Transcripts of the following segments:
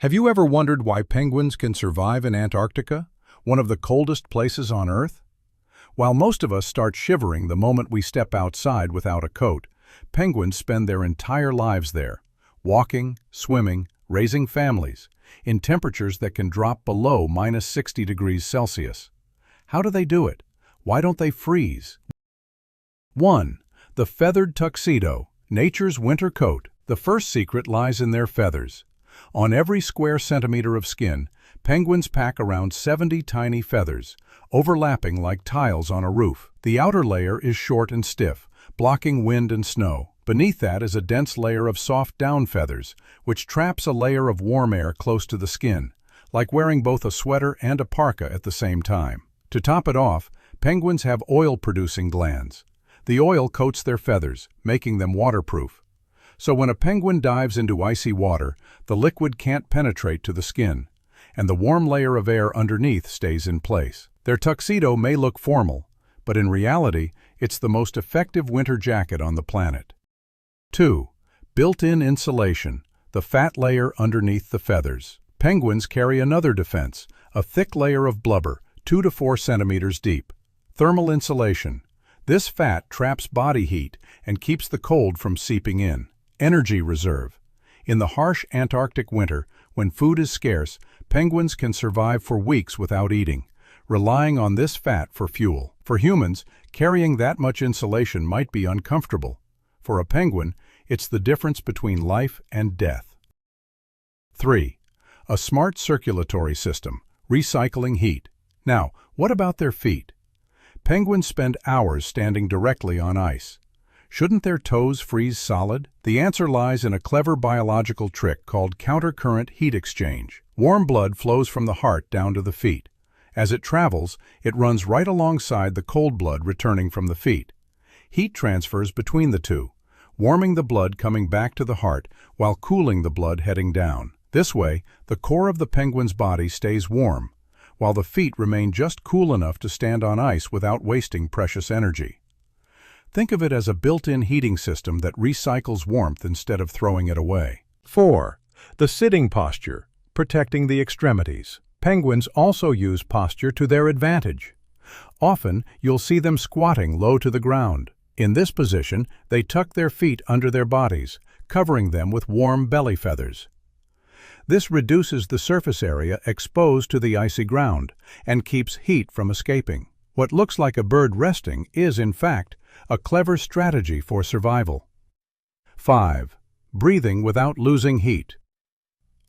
Have you ever wondered why penguins can survive in Antarctica, one of the coldest places on Earth? While most of us start shivering the moment we step outside without a coat, penguins spend their entire lives there, walking, swimming, raising families, in temperatures that can drop below -60 degrees Celsius. How do they do it? Why don't they freeze? 1. The feathered tuxedo, nature's winter coat. The first secret lies in their feathers. On every square centimeter of skin, penguins pack around 70 tiny feathers, overlapping like tiles on a roof. The outer layer is short and stiff, blocking wind and snow. Beneath that is a dense layer of soft down feathers, which traps a layer of warm air close to the skin, like wearing both a sweater and a parka at the same time. To top it off, penguins have oil-producing glands. The oil coats their feathers, making them waterproof. So when a penguin dives into icy water, the liquid can't penetrate to the skin, and the warm layer of air underneath stays in place. Their tuxedo may look formal, but in reality, it's the most effective winter jacket on the planet. 2. Built-in insulation, the fat layer underneath the feathers. Penguins carry another defense, a thick layer of blubber, 2 to 4 centimeters deep. Thermal insulation. This fat traps body heat and keeps the cold from seeping in. Energy reserve. In the harsh Antarctic winter, when food is scarce, penguins can survive for weeks without eating, relying on this fat for fuel. For humans, carrying that much insulation might be uncomfortable. For a penguin, it's the difference between life and death. 3. A smart circulatory system, recycling heat. Now, what about their feet? Penguins spend hours standing directly on ice. Shouldn't their toes freeze solid? The answer lies in a clever biological trick called countercurrent heat exchange. Warm blood flows from the heart down to the feet. As it travels, it runs right alongside the cold blood returning from the feet. Heat transfers between the two, warming the blood coming back to the heart while cooling the blood heading down. This way, the core of the penguin's body stays warm, while the feet remain just cool enough to stand on ice without wasting precious energy. Think of it as a built-in heating system that recycles warmth instead of throwing it away. 4. The sitting posture, protecting the extremities. Penguins also use posture to their advantage. Often, you'll see them squatting low to the ground. In this position, they tuck their feet under their bodies, covering them with warm belly feathers. This reduces the surface area exposed to the icy ground and keeps heat from escaping. What looks like a bird resting is, in fact, a clever strategy for survival. 5. Breathing without losing heat.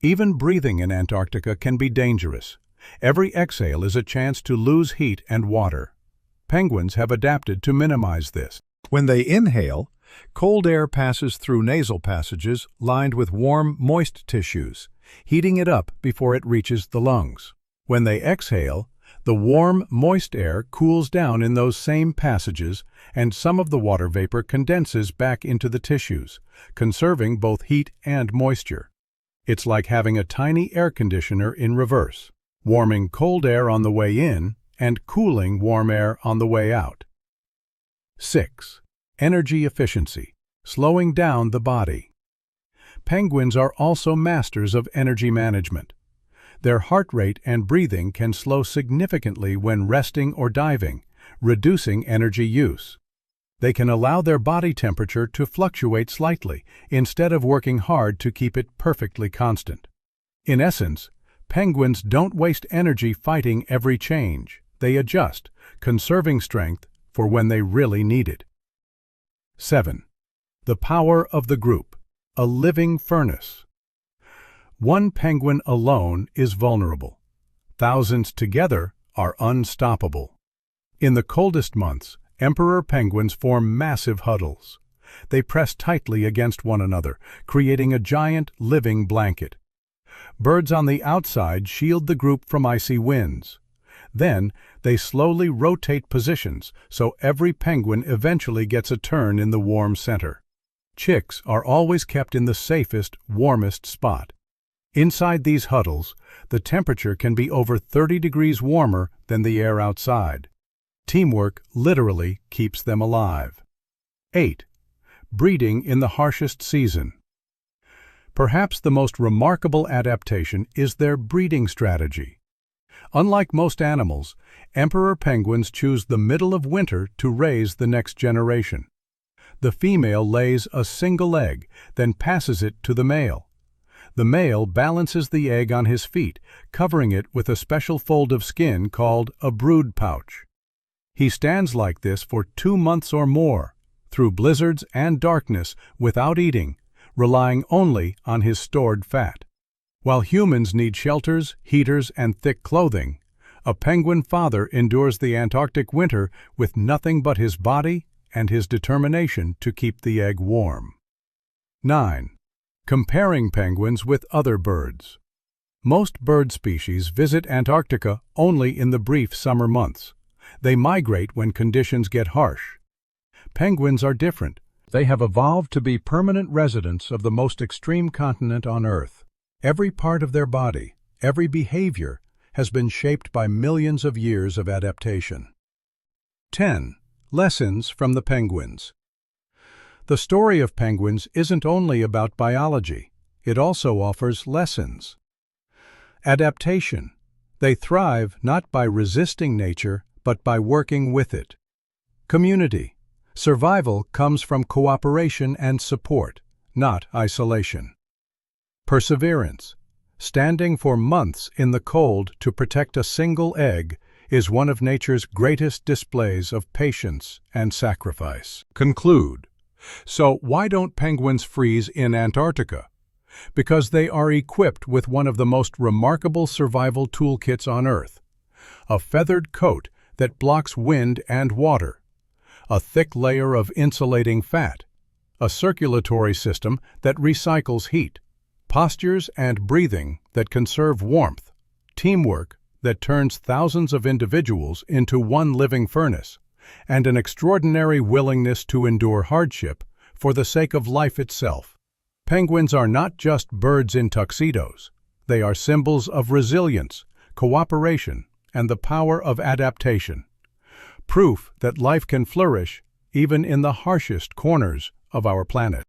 Even breathing in Antarctica can be dangerous. Every exhale is a chance to lose heat and water. Penguins have adapted to minimize this. When they inhale, cold air passes through nasal passages lined with warm, moist tissues, heating it up before it reaches the lungs. When they exhale, the warm, moist air cools down in those same passages, and some of the water vapor condenses back into the tissues, conserving both heat and moisture. It's like having a tiny air conditioner in reverse, warming cold air on the way in and cooling warm air on the way out. 6. Energy efficiency, slowing down the body. Penguins are also masters of energy management. Their heart rate and breathing can slow significantly when resting or diving, reducing energy use. They can allow their body temperature to fluctuate slightly instead of working hard to keep it perfectly constant. In essence, penguins don't waste energy fighting every change. They adjust, conserving strength for when they really need it. 7. The power of the group, a living furnace. One penguin alone is vulnerable. Thousands together are unstoppable. In the coldest months, emperor penguins form massive huddles. They press tightly against one another, creating a giant living blanket. Birds on the outside shield the group from icy winds. Then, they slowly rotate positions so every penguin eventually gets a turn in the warm center. Chicks are always kept in the safest, warmest spot. Inside these huddles, the temperature can be over 30 degrees warmer than the air outside. Teamwork literally keeps them alive. 8. Breeding in the harshest season. Perhaps the most remarkable adaptation is their breeding strategy. Unlike most animals, emperor penguins choose the middle of winter to raise the next generation. The female lays a single egg, then passes it to the male. The male balances the egg on his feet, covering it with a special fold of skin called a brood pouch. He stands like this for 2 months or more, through blizzards and darkness, without eating, relying only on his stored fat. While humans need shelters, heaters, and thick clothing, a penguin father endures the Antarctic winter with nothing but his body and his determination to keep the egg warm. 9. Comparing penguins with other birds. Most bird species visit Antarctica only in the brief summer months. They migrate when conditions get harsh. Penguins are different. They have evolved to be permanent residents of the most extreme continent on Earth. Every part of their body, every behavior, has been shaped by millions of years of adaptation. 10. Lessons from the penguins. The story of penguins isn't only about biology, it also offers lessons. Adaptation. They thrive not by resisting nature, but by working with it. Community. Survival comes from cooperation and support, not isolation. Perseverance. Standing for months in the cold to protect a single egg is one of nature's greatest displays of patience and sacrifice. Conclude. So why don't penguins freeze in Antarctica? Because they are equipped with one of the most remarkable survival toolkits on Earth. A feathered coat that blocks wind and water. A thick layer of insulating fat. A circulatory system that recycles heat. Postures and breathing that conserve warmth. Teamwork that turns thousands of individuals into one living furnace. And an extraordinary willingness to endure hardship for the sake of life itself. Penguins are not just birds in tuxedos. They are symbols of resilience, cooperation, and the power of adaptation. Proof that life can flourish even in the harshest corners of our planet.